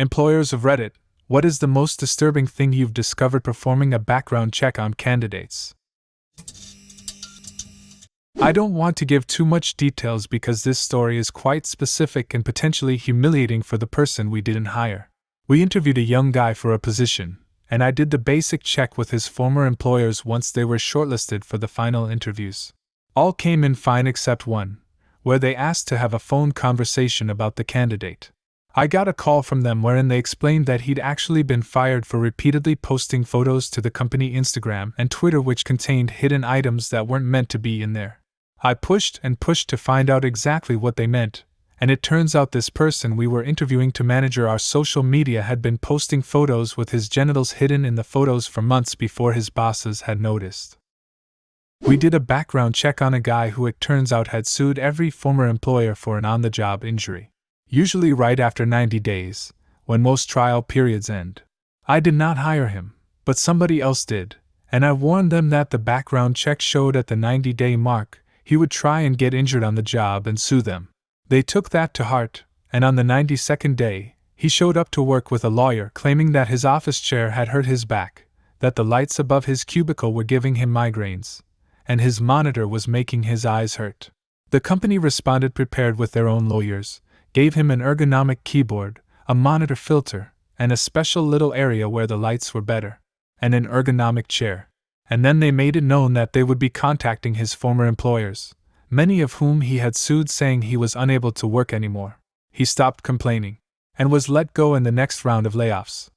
Employers of Reddit, what is the most disturbing thing you've discovered performing a background check on candidates? I don't want to give too much details because this story is quite specific and potentially humiliating for the person we didn't hire. We interviewed a young guy for a position, and I did the basic check with his former employers once they were shortlisted for the final interviews. All came in fine except one, where they asked to have a phone conversation about the candidate. I got a call from them wherein they explained that he'd actually been fired for repeatedly posting photos to the company Instagram and Twitter which contained hidden items that weren't meant to be in there. I pushed and pushed to find out exactly what they meant, and it turns out this person we were interviewing to manage our social media had been posting photos with his genitals hidden in the photos for months before his bosses had noticed. We did a background check on a guy who it turns out had sued every former employer for an on-the-job injury. Usually right after 90 days, when most trial periods end. I did not hire him, but somebody else did, and I warned them that the background check showed at the 90-day mark he would try and get injured on the job and sue them. They took that to heart, and on the 92nd day, he showed up to work with a lawyer claiming that his office chair had hurt his back, that the lights above his cubicle were giving him migraines, and his monitor was making his eyes hurt. The company responded prepared with their own lawyers, gave him an ergonomic keyboard, a monitor filter, and a special little area where the lights were better, and an ergonomic chair. And then they made it known that they would be contacting his former employers, many of whom he had sued saying he was unable to work anymore. He stopped complaining, and was let go in the next round of layoffs.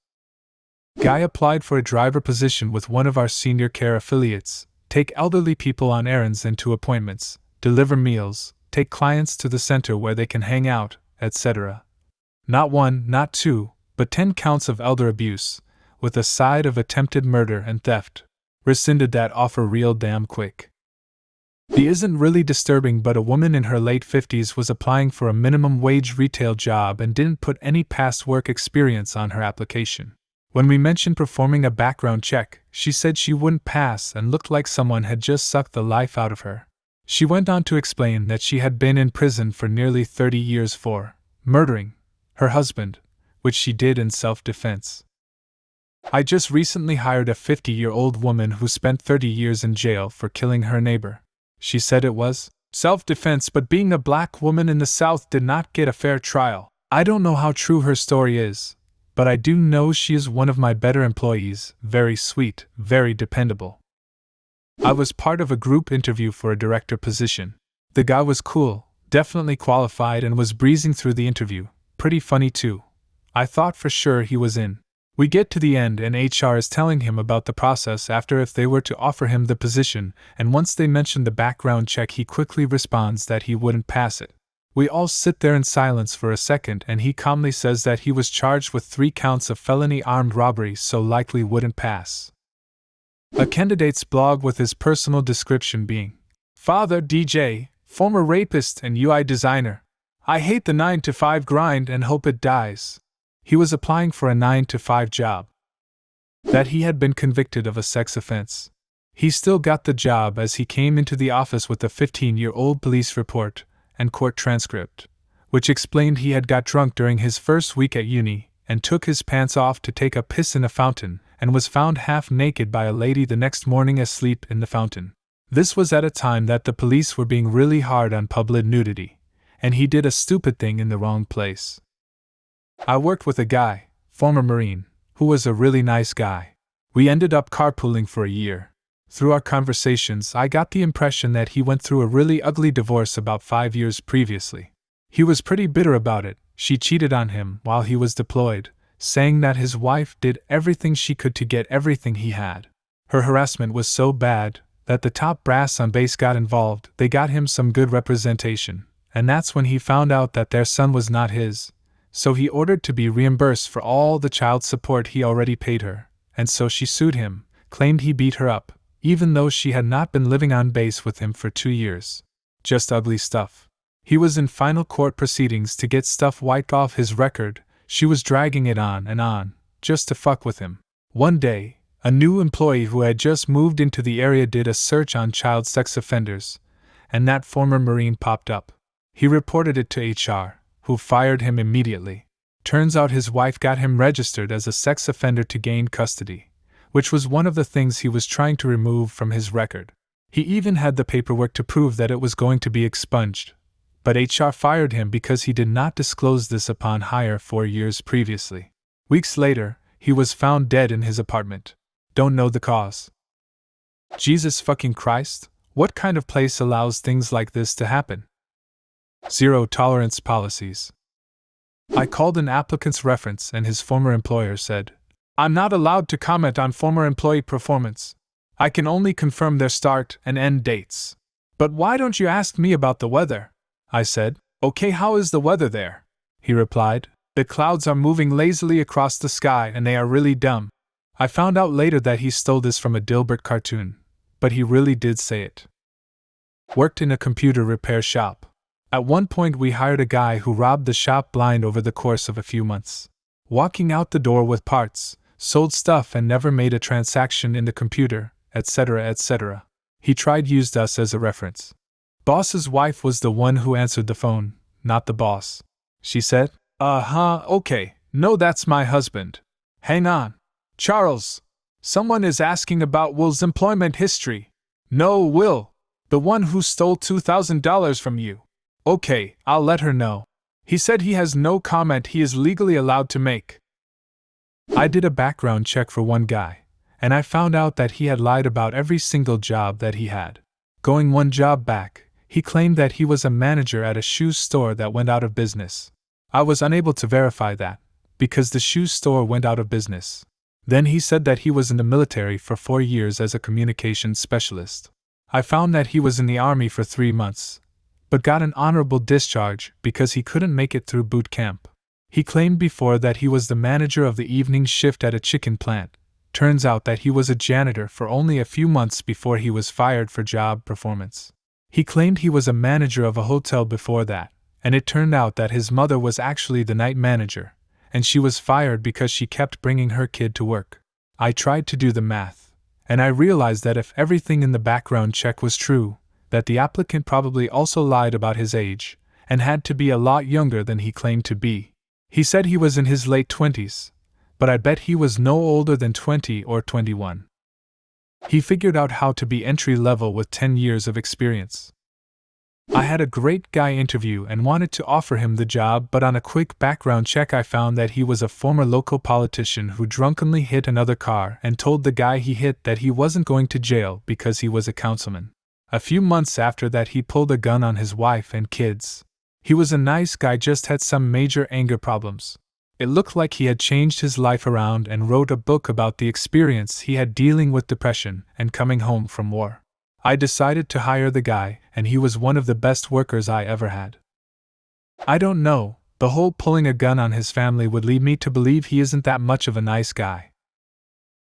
Guy applied for a driver position with one of our senior care affiliates, take elderly people on errands and to appointments, deliver meals, take clients to the center where they can hang out, etc. Not 1, not 2, but 10 counts of elder abuse, with a side of attempted murder and theft. Rescinded that offer real damn quick. The isn't really disturbing, but a woman in her late 50s was applying for a minimum wage retail job and didn't put any past work experience on her application. When we mentioned performing a background check, she said she wouldn't pass and looked like someone had just sucked the life out of her. She went on to explain that she had been in prison for nearly 30 years for murdering her husband, which she did in self-defense. I just recently hired a 50-year-old woman who spent 30 years in jail for killing her neighbor. She said it was self-defense, but being a black woman in the South did not get a fair trial. I don't know how true her story is, but I do know she is one of my better employees, very sweet, very dependable. I was part of a group interview for a director position. The guy was cool, definitely qualified, and was breezing through the interview, pretty funny too. I thought for sure he was in. We get to the end and HR is telling him about the process after if they were to offer him the position, and once they mention the background check he quickly responds that he wouldn't pass it. We all sit there in silence for a second and he calmly says that he was charged with 3 counts of felony armed robbery so likely wouldn't pass. A candidate's blog with his personal description being, "Father DJ, former rapist and UI designer. I hate the 9-to-5 grind and hope it dies." He was applying for a 9-to-5 job. That he had been convicted of a sex offense. He still got the job as he came into the office with a 15-year-old police report and court transcript, which explained he had got drunk during his first week at uni and took his pants off to take a piss in a fountain and was found half naked by a lady the next morning asleep in the fountain. This was at a time that the police were being really hard on public nudity, and he did a stupid thing in the wrong place. I worked with a guy, former Marine, who was a really nice guy. We ended up carpooling for a year. Through our conversations, I got the impression that he went through a really ugly divorce about 5 years previously. He was pretty bitter about it. She cheated on him while he was deployed, saying that his wife did everything she could to get everything he had. Her harassment was so bad that the top brass on base got involved. They got him some good representation, and that's when he found out that their son was not his. So he ordered to be reimbursed for all the child support he already paid her, and so she sued him, claimed he beat her up, even though she had not been living on base with him for 2 years. Just ugly stuff. He was in final court proceedings to get stuff wiped off his record. She was dragging it on, just to fuck with him. One day, a new employee who had just moved into the area did a search on child sex offenders, and that former Marine popped up. He reported it to HR, who fired him immediately. Turns out his wife got him registered as a sex offender to gain custody, which was one of the things he was trying to remove from his record. He even had the paperwork to prove that it was going to be expunged, but HR fired him because he did not disclose this upon hire 4 years previously. Weeks later, he was found dead in his apartment. Don't know the cause. Jesus fucking Christ, what kind of place allows things like this to happen? Zero tolerance policies. I called an applicant's reference and his former employer said, "I'm not allowed to comment on former employee performance. I can only confirm their start and end dates." "But why don't you ask me about the weather?" I said. "Okay, how is the weather there?" He replied, "The clouds are moving lazily across the sky and they are really dumb." I found out later that he stole this from a Dilbert cartoon, but he really did say it. Worked in a computer repair shop. At one point we hired a guy who robbed the shop blind over the course of a few months. Walking out the door with parts, sold stuff and never made a transaction in the computer, etc., etc. He used us as a reference. Boss's wife was the one who answered the phone, not the boss. She said, "Okay, no, that's my husband. Hang on. Charles, someone is asking about Will's employment history." "No, Will. The one who stole $2,000 from you." "Okay, I'll let her know. He said he has no comment he is legally allowed to make." I did a background check for one guy, and I found out that he had lied about every single job that he had. Going one job back, he claimed that he was a manager at a shoe store that went out of business. I was unable to verify that, because the shoe store went out of business. Then he said that he was in the military for 4 years as a communications specialist. I found that he was in the Army for 3 months, but got an honorable discharge because he couldn't make it through boot camp. He claimed before that he was the manager of the evening shift at a chicken plant. Turns out that he was a janitor for only a few months before he was fired for job performance. He claimed he was a manager of a hotel before that, and it turned out that his mother was actually the night manager, and she was fired because she kept bringing her kid to work. I tried to do the math, and I realized that if everything in the background check was true, that the applicant probably also lied about his age, and had to be a lot younger than he claimed to be. He said he was in his late 20s, but I bet he was no older than 20 or 21. He figured out how to be entry-level with 10 years of experience. I had a great guy interview and wanted to offer him the job, but on a quick background check I found that he was a former local politician who drunkenly hit another car and told the guy he hit that he wasn't going to jail because he was a councilman. A few months after that he pulled a gun on his wife and kids. He was a nice guy, just had some major anger problems. It looked like he had changed his life around and wrote a book about the experience he had dealing with depression and coming home from war. I decided to hire the guy, and he was one of the best workers I ever had. I don't know, the whole pulling a gun on his family would lead me to believe he isn't that much of a nice guy.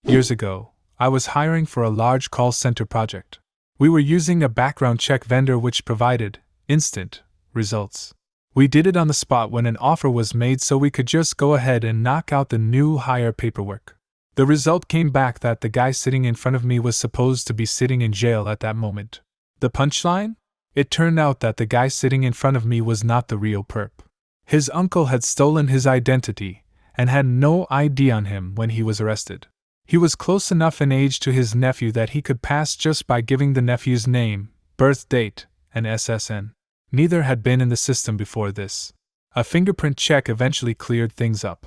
Years ago, I was hiring for a large call center project. We were using a background check vendor which provided instant results. We did it on the spot when an offer was made so we could just go ahead and knock out the new hire paperwork. The result came back that the guy sitting in front of me was supposed to be sitting in jail at that moment. The punchline? It turned out that the guy sitting in front of me was not the real perp. His uncle had stolen his identity and had no ID on him when he was arrested. He was close enough in age to his nephew that he could pass just by giving the nephew's name, birth date, and SSN. Neither had been in the system before this. A fingerprint check eventually cleared things up.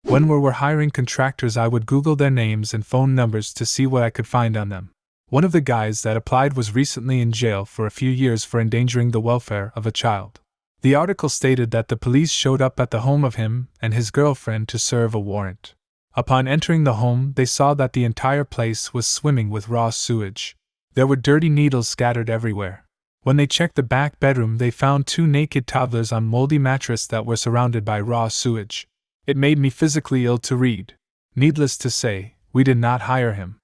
When we were hiring contractors, I would Google their names and phone numbers to see what I could find on them. One of the guys that applied was recently in jail for a few years for endangering the welfare of a child. The article stated that the police showed up at the home of him and his girlfriend to serve a warrant. Upon entering the home, they saw that the entire place was swimming with raw sewage. There were dirty needles scattered everywhere. When they checked the back bedroom, they found 2 naked toddlers on moldy mattress that were surrounded by raw sewage. It made me physically ill to read. Needless to say, we did not hire him.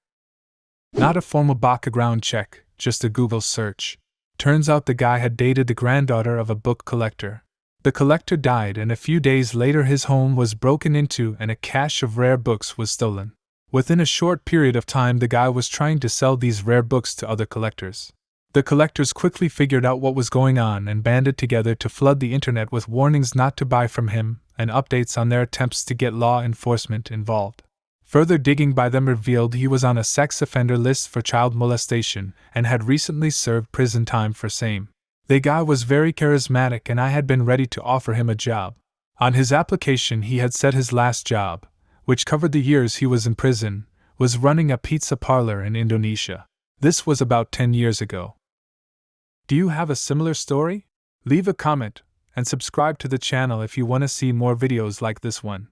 Not a formal background check, just a Google search. Turns out the guy had dated the granddaughter of a book collector. The collector died, and a few days later his home was broken into and a cache of rare books was stolen. Within a short period of time, the guy was trying to sell these rare books to other collectors. The collectors quickly figured out what was going on and banded together to flood the internet with warnings not to buy from him and updates on their attempts to get law enforcement involved. Further digging by them revealed he was on a sex offender list for child molestation and had recently served prison time for same. The guy was very charismatic and I had been ready to offer him a job. On his application he had said his last job, which covered the years he was in prison, was running a pizza parlor in Indonesia. This was about 10 years ago. Do you have a similar story? Leave a comment and subscribe to the channel if you want to see more videos like this one.